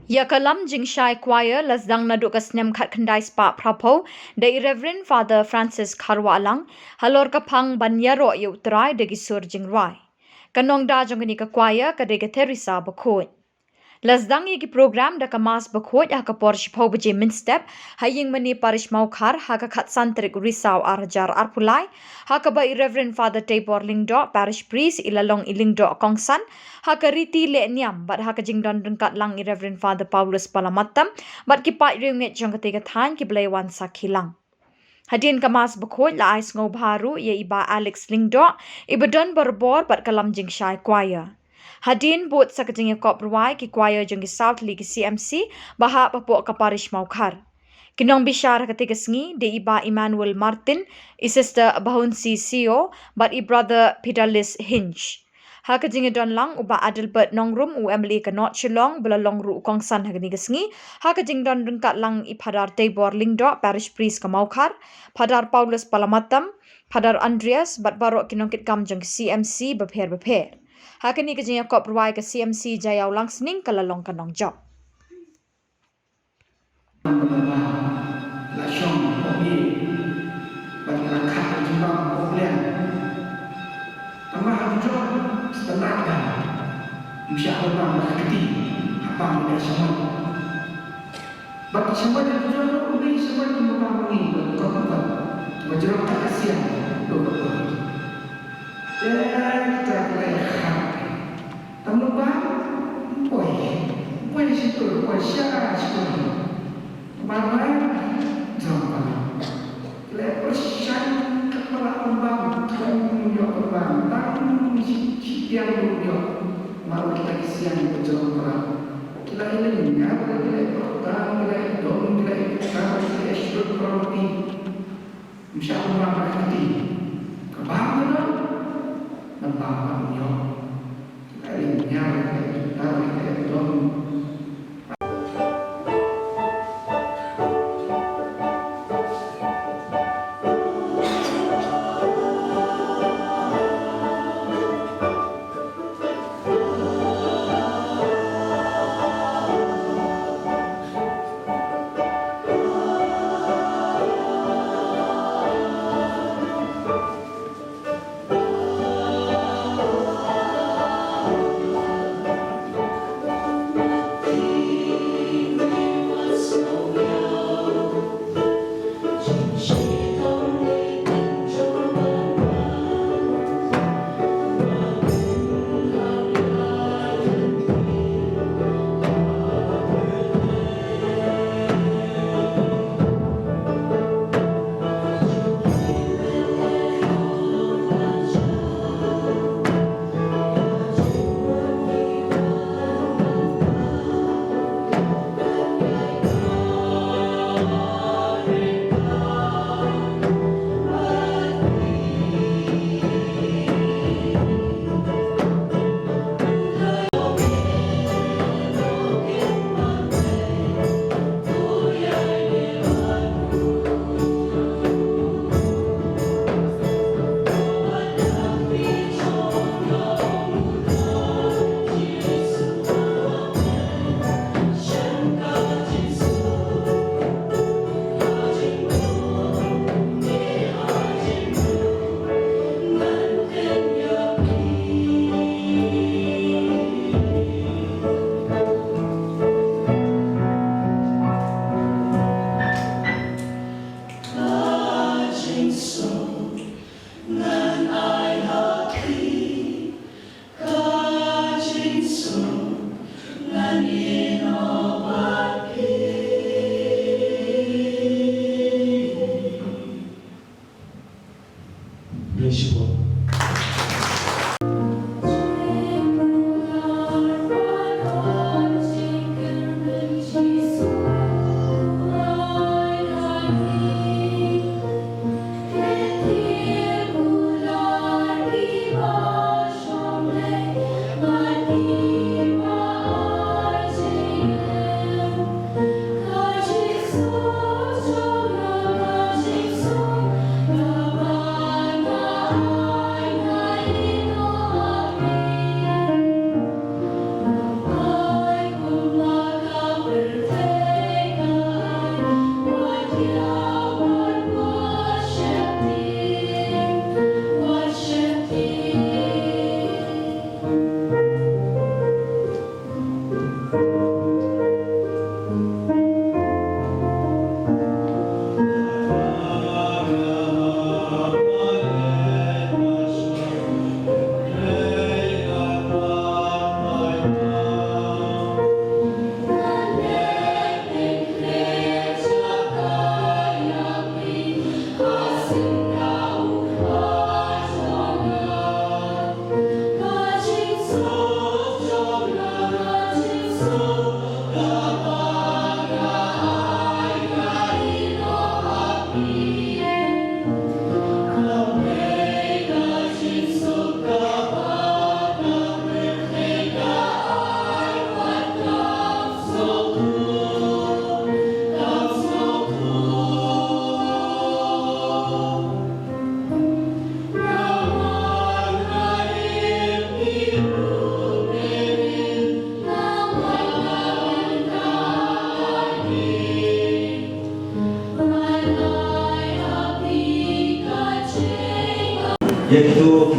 Yakalam Jingshai Choir Lasdang Nadu Kasnem Khatkhandai Spa Prapo The Reverend Father Francis Kharwa Alang Halor Kapang Banyaro Yutrai De Gisur Jingrai Kanong Da Jongani Ka Choir Kadega Teresa Bakoi Lasdang Yigi program da kamas bakhoy ha kapor shipho baje min step haying mani parish maukhar ha ka khat santrik risau arjar arpulai ha ka ba Reverend Father Tabor Lingdo parish priest ilalong ilingdo kongsan ha ka riti le niam bat ha ka jingdon dengkat lang Reverend Father Paulus Palamatam bat ki pat ringet jong ketiga than ki blai wan sakilang Hadin kamas bakhoy la ais ngau baru ye iba Alex Lingdo ibadon berbor bat kalam jingshai choir Hadin buat sakajing yakop ruai ki choir jong ki South League CMC baha papo kaparish maukar. Kinong bishar ketiga sengi de iba Emmanuel Martin, i sister Bahunsi CEO, but i brother Peterlis Hinch. Hakajing don lang uba Adelbert Nongrum u Emily kanot chilong bela longru kongsan hagani sengi. Hakajing don rengkat lang i padar Tabor Lingdo parish priest kamaukar, padar Paulus Palamatam, padar Andreas bat barok kinong kit kam jong CMC beper. Hakani kajing yakop ruai ke CMC Jayau Langsning kalalong kanong job.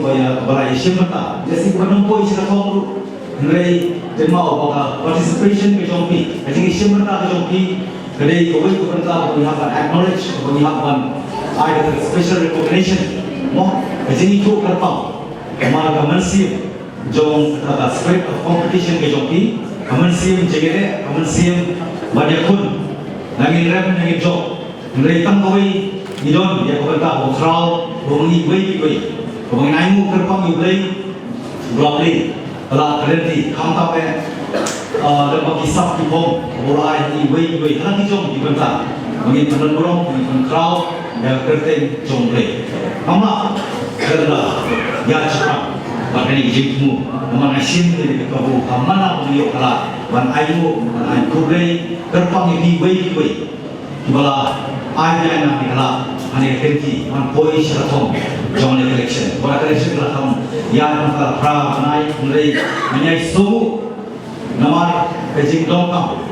supaya balai syemata jadi penumpoi seratong nilai demau baka participation ke jompi jadi syemata ke jompi jadi kau pemerintah menyiapkan acknowledge menyiapkan ada special recognition mo jadi itu kerpang kemana kemensiam jom kata spirit of competition ke jompi kemensiam jegere kemensiam banyak pun nangin rem nangin job nilai tangkawai idon ya pemerintah bokraw mengi wei kung inaimu kerpang yublay blokli ala kalenti kamta pe dapat kisah kipong mulai di wei lagi jom di benta mengi penurung mengi crowd ya kerten jom play mama kerla ya cepat makanya jikmu mana sim di kabu kamana mengi kala ban ayu ban kublay kerpang di wei bala ayah yang kala ane kenti man poi seratom jom election pada election lah kamu yang antara pra naik mulai menyai sumu nama kejing dongkam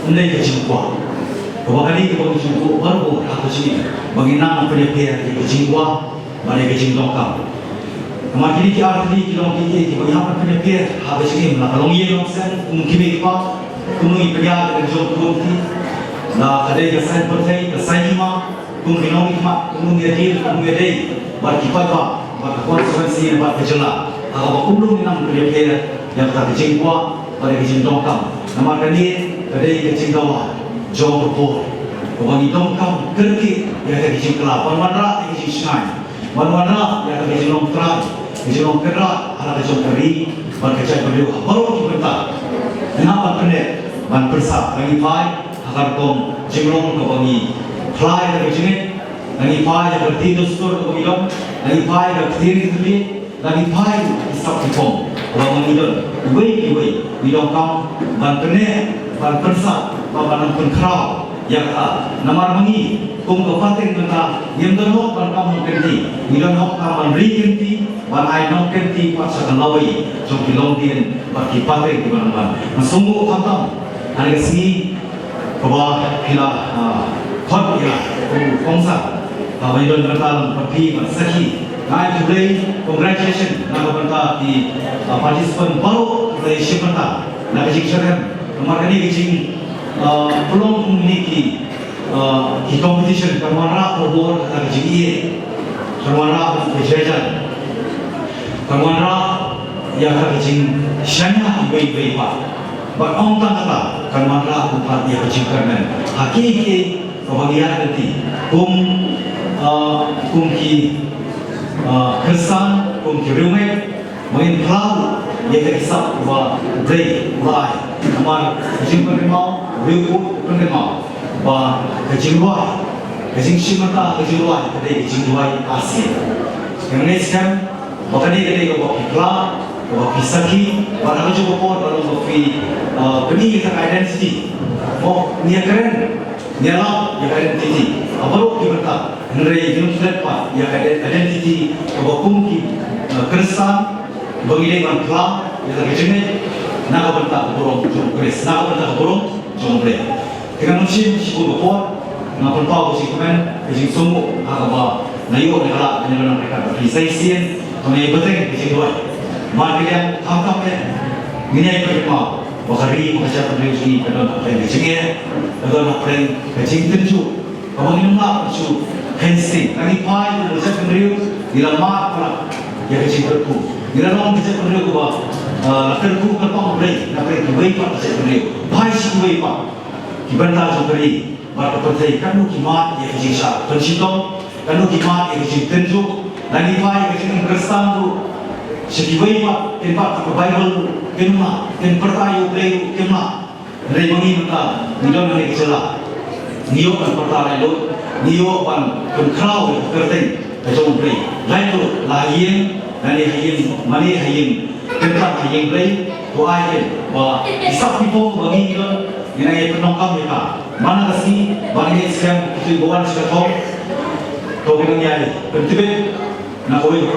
mulai kejing kuah kebakari kejing kuah baru aku sini mengenang penyepir kejing kuah mana kejing dongkam nama kini kita arti kita mengenang penyepir habis ini melakukan iya nongsen mungkin apa kumui penyak kejing kunti na kadai kesan pertai kesan lima kumrinong ikma kumungedil kumungedei berkipat ba berkonsekuensi yang berkejelas kalau ulung nang penyepir yang tak kejing kuah pada kejing dongkam nama kini kadai kejing kawah jom berpor kebang dongkam kerki yang tak kejing kelap wanwanra kejing sungai wanwanra yang tak kejing long terai kejing long kerak ala kejing keri berkecai beliau baru dibentak kenapa kena ban persap lagi pai agar kom jinglong kebangi fly dari sini lagi pai yang bertidur sur kebangi dong lagi pai yang berdiri tadi lagi pai isap kipong orang mengidon wei idong kam ban kene ban persat ban pun kraw yang kata namar mengi kum kepaten kata yang terhok ban kam kenti idon hok kam ban ri kenti ban ai nok kenti paksa kalawai jom kilong din ban kipaten di mana sungguh khatam hari sini kebah kila khot kila kongsa idon bertalang pergi bersaki naik today congratulations nama benda di participant baru dari syemata nak kejing nomor ini kejing belum memiliki di competition permara perbor kata kejing iye permara kejajan permara yang kata kejing syanya ibai pak berong kata permara empat yang kejing kerana hakiki kebahagiaan nanti ki kesan kumkirume main cloud yang terisap bahwa break mulai kamar kejing penerima ribu penerima bahwa kejing luar kejing simata kejing luar kedai kejing luar asli yang ini sekarang bahkan ini kedai bahwa cloud bahwa pisaki bahwa kejing luar bahwa beni kita identity oh niat keren niat yang identity baru kita Henry Junfred Pak yang identity kebakum ki keresan bagi dengan kelam yang terjadi nak bentak burung keres nak bentak burung jombre dengan musim sibuk berpor nak berpau si kemen kejing sumu agama nayo negara dengan mereka berpisah kami beteng kejing dua margian kamkapnya minyak berpau bakari mengajar peneliti kedon kejingnya kedon kejing tenju kami nak tenju Hensing, kami pai tu macam kendriu, bila mak pula, ya kecil terku. Bila orang macam kendriu tu bah, terku kerpang beri, nak beri kiwei pak macam kendriu, pai si kiwei pak, kibantar tu beri, mak terpercaya kanu kimat ya kecil sah, pencitong, kanu kimat ya kecil tenju, lagi pai kecil keresan tu, si kiwei pak, tempat tu Bible, kena, pertayu beri kena, dari mengi kita, nidon hari kecelah, niok kan pertayu niyo pan kengkau kerting kejong beri lain tu lain nani hayin mani hayin tempat hayin beri tu ayen bahwa isap pipong bagi kita ini penongkam mereka mana kasih bagi sekarang itu bawan sekarang kau kena nyari pentibet nak kau ikut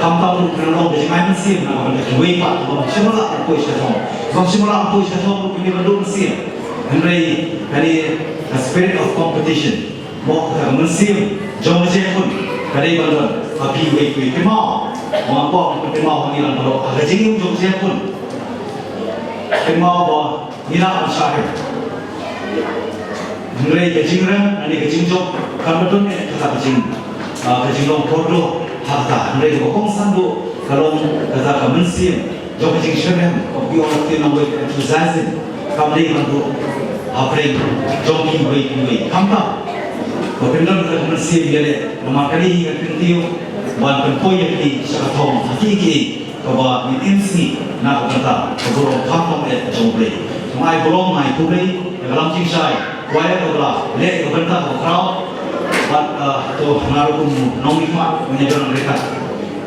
kampung penong di mana mesin nak kau ikut pak semula aku sekarang semula aku sekarang ini baru mesin Henry dari spirit of competition mau musim jom je pun kadai balon api wei kemau mampu kemau ni lang kalau ada jengim jom siapun kemau bo nila ansari Nilai kejingran, ani kejingjok, kan betul ni kata kejinglong kodoh harta. Nilai bokong sandu kalau kata kemensim, jok kejing syariam, kopi orang tu nak buat enthusiasm, kami mandu apring, jom kiwei, kampa. Kopi orang kata kemensim dia rumah kali hingga pintiu, wan penpoy yang di syarathom hakiki, kawa intensi nak kata keburung kampa jom beli. Mai burung mai kubli, dalam cincai. Waya kebela, leh kebentar kau, buat tu narukum nomikmat menyediakan mereka,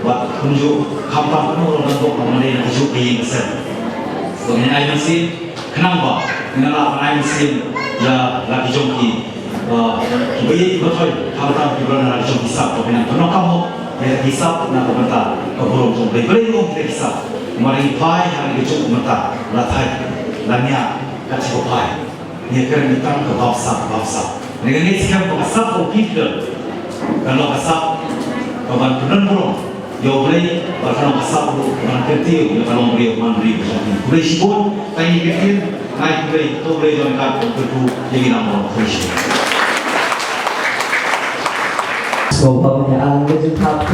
buat kunjuk kampang penuh orang bentuk kemudian hidup di besar. Kemudian ayam mesin, kenapa? Kenapa ayam mesin ya lagi jongki, kibai betul, harta kibai lagi jongki sab, kemudian penuh kamu ya hisap nak kebentar keburung jongki, berikum kita hisap, kemarin pai hari kejut kebentar, latai, lanya kacau pai. Ia kena minta ke bawah. Dengan ini sekarang bawah ko people. Kalau bawah kawan penan burung, yo boleh kalau bawah ko orang kerti, yo kalau boleh mandiri macam boleh sibuk, tapi mungkin naik boleh jangan kat tu jadi nama boleh. So, pemilihan kita tak